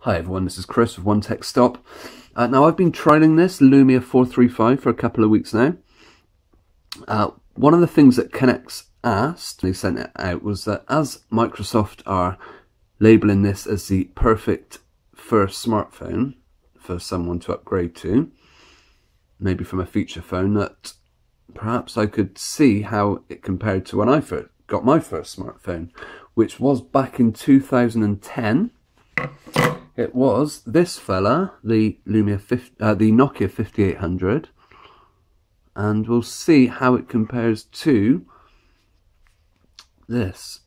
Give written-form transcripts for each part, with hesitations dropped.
Hi everyone, this is Chris with One Tech Stop. Now I've been trialing this Lumia 435 for a couple of weeks now. One of the things that Connects asked, they sent it out, was that as Microsoft are labelling this as the perfect first smartphone for someone to upgrade to, maybe from a feature phone, that perhaps I could see how it compared to when I first got my first smartphone, which was back in 2010. It was this fella, the Nokia 5800, and we'll see how it compares to this,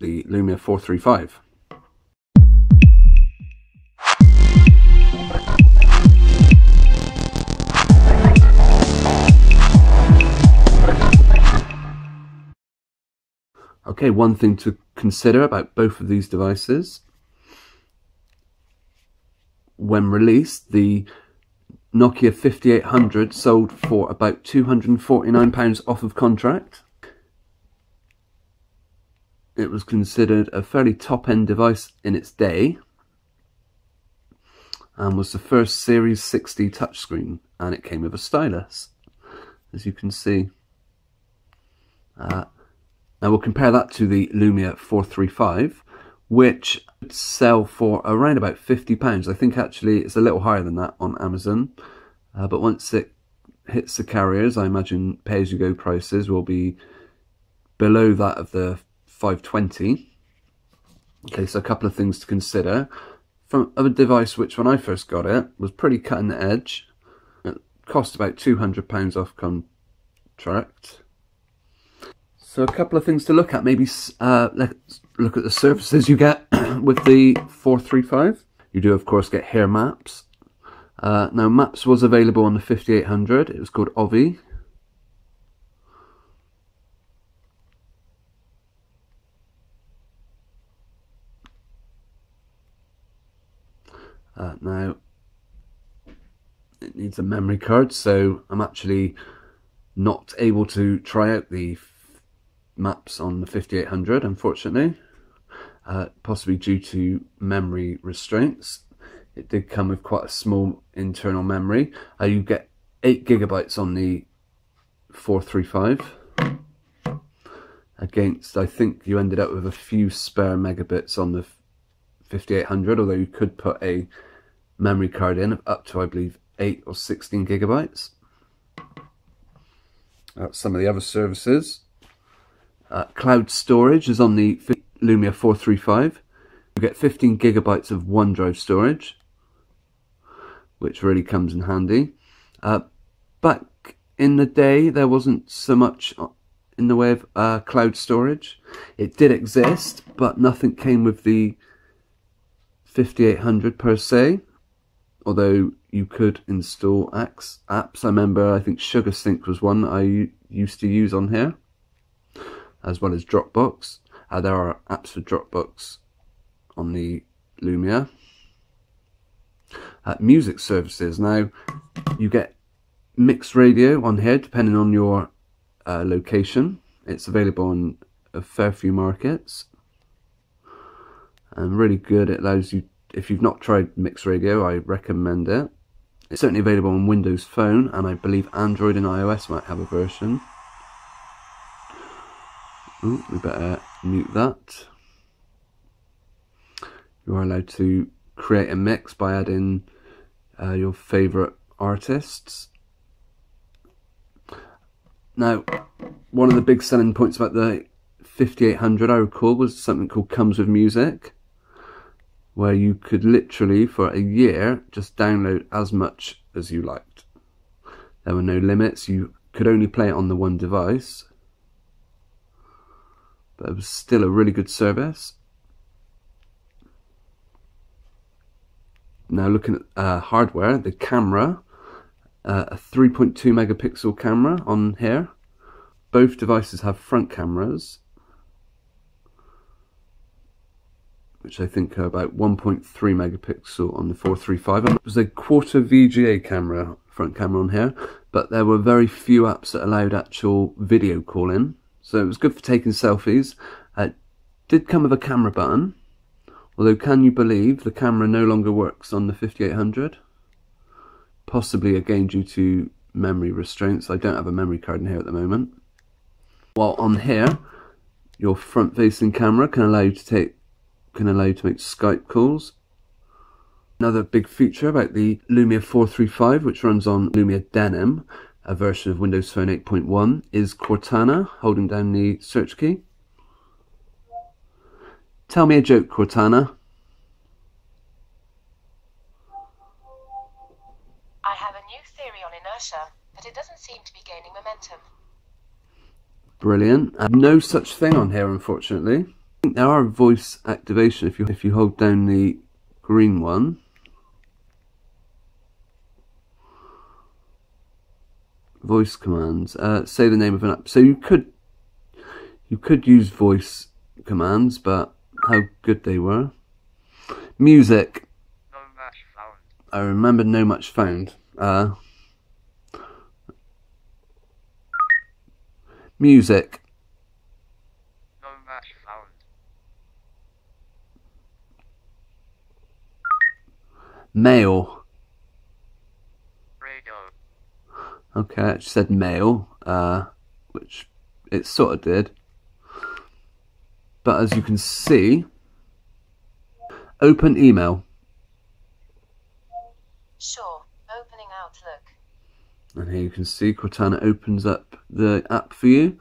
the Lumia 435. Okay, one thing to consider about both of these devices: when released, the Nokia 5800 sold for about £249 off of contract. It was considered a fairly top-end device in its day and was the first Series 60 touchscreen, and it came with a stylus, as you can see. Now we'll compare that to the Lumia 435, which would sell for around about £50. I think actually it's a little higher than that on Amazon, but once it hits the carriers, I imagine pay-as-you-go prices will be below that of the 520. Okay, so a couple of things to consider. From a device which, when I first got it, was pretty cutting edge. It cost about £200 off contract. So a couple of things to look at. Maybe let's look at the services you get with the 435. You do, of course, get here maps. Now, maps was available on the 5800. It was called Ovi. Now, it needs a memory card, so I'm actually not able to try out the maps on the 5800, unfortunately, possibly due to memory restraints. It did come with quite a small internal memory. You get 8 GB on the 435 against, I think you ended up with a few spare megabits on the 5800, although you could put a memory card in up to, I believe, 8 or 16 GB. Some of the other services. Cloud storage is on the Lumia 435. You get 15 GB of OneDrive storage, which really comes in handy. Back in the day, there wasn't so much in the way of cloud storage. It did exist, but nothing came with the 5800 per se, although you could install apps. I remember, I think SugarSync was one that I used to use on here, as well as Dropbox. There are apps for Dropbox on the Lumia. Music services. Now, you get mixed radio on here, depending on your location. It's available in a fair few markets, and really good. It allows you, if you've not tried mixed radio, I recommend it. It's certainly available on Windows Phone, and I believe Android and iOS might have a version. Ooh, we better mute that. You are allowed to create a mix by adding your favourite artists. Now, one of the big selling points about the 5800, I recall, was something called Comes With Music, where you could literally, for a year, just download as much as you liked. There were no limits. You could only play it on the one device, but it was still a really good service. Now, looking at hardware, the camera, a 3.2 megapixel camera on here. Both devices have front cameras, which I think are about 1.3 megapixel on the 435. And it was a quarter VGA camera, front camera on here, but there were very few apps that allowed actual video calling, so it was good for taking selfies. It did come with a camera button, Although, can you believe the camera no longer works on the 5800? Possibly again due to memory restraints. I don't have a memory card in here at the moment. While on here, your front-facing camera can allow you to make Skype calls. Another big feature about the Lumia 435, which runs on Lumia Denim, a version of Windows Phone 8.1, is Cortana, holding down the search key. Tell me a joke, Cortana. I have a new theory on inertia, but it doesn't seem to be gaining momentum. Brilliant. No such thing on here, unfortunately. There are voice activation if you hold down the green one. Voice commands. Say the name of an app. So you could use voice commands, but how good they were. Music. No match found. I remember no much found. Music. No match found. Mail. Radio. Okay, it said mail, which it sort of did. But as you can see, open email. Sure, opening Outlook. And here you can see Cortana opens up the app for you.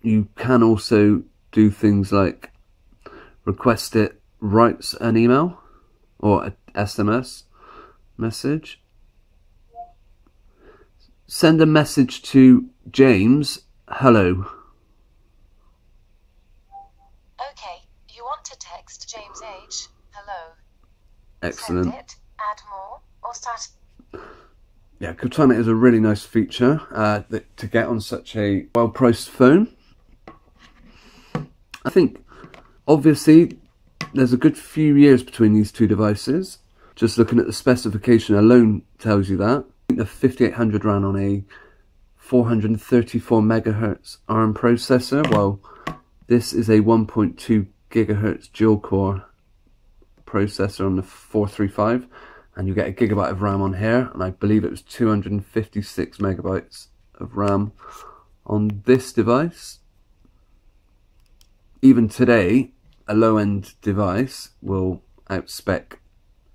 You can also do things like request it writes an email or an SMS message. Send a message to James, hello. Okay, you want to text James H, hello. Excellent. Send it, add more, or start. Yeah, Cortana is a really nice feature to get on such a well-priced phone. I think, obviously, there's a good few years between these two devices. Just looking at the specification alone tells you that. The 5800 ran on a 434 megahertz ARM processor, while this is a 1.2 gigahertz dual-core processor on the 435, and you get a gigabyte of RAM on here, and I believe it was 256 megabytes of RAM on this device. Even today, a low-end device will outspec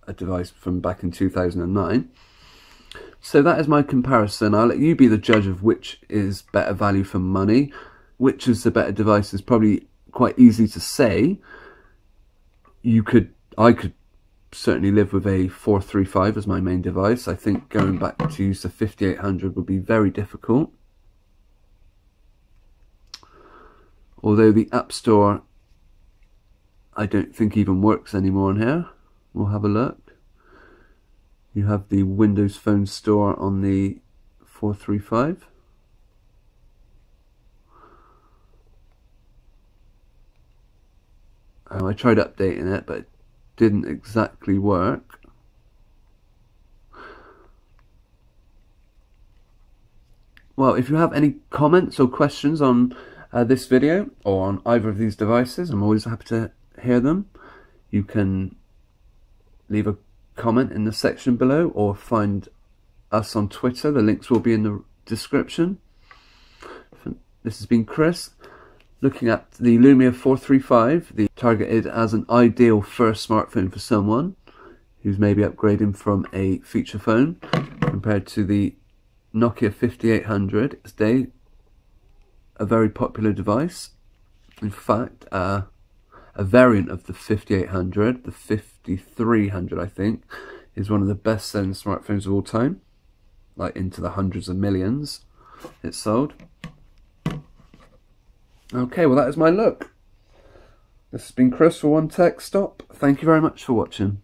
a device from back in 2009. So that is my comparison. I'll let you be the judge of which is better value for money. Which is the better device is probably quite easy to say. I could certainly live with a 435 as my main device. I think going back to use the 5800 would be very difficult. Although the App Store, I don't think even works anymore on here. We'll have a look. You have the Windows Phone Store on the 435. I tried updating it, but it didn't exactly work. Well, if you have any comments or questions on this video or on either of these devices, I'm always happy to hear them. You can leave a comment in the section below or find us on Twitter. The links will be in the description. This has been Chris, looking at the Lumia 435, targeted as an ideal first smartphone for someone who's maybe upgrading from a feature phone, compared to the Nokia 5800. Today, a very popular device. In fact, a variant of the 5800, the 5300 I think, is one of the best selling smartphones of all time, like into the hundreds of millions it's sold. Okay, well that is my look. This has been Chris for One Tech Stop. Thank you very much for watching.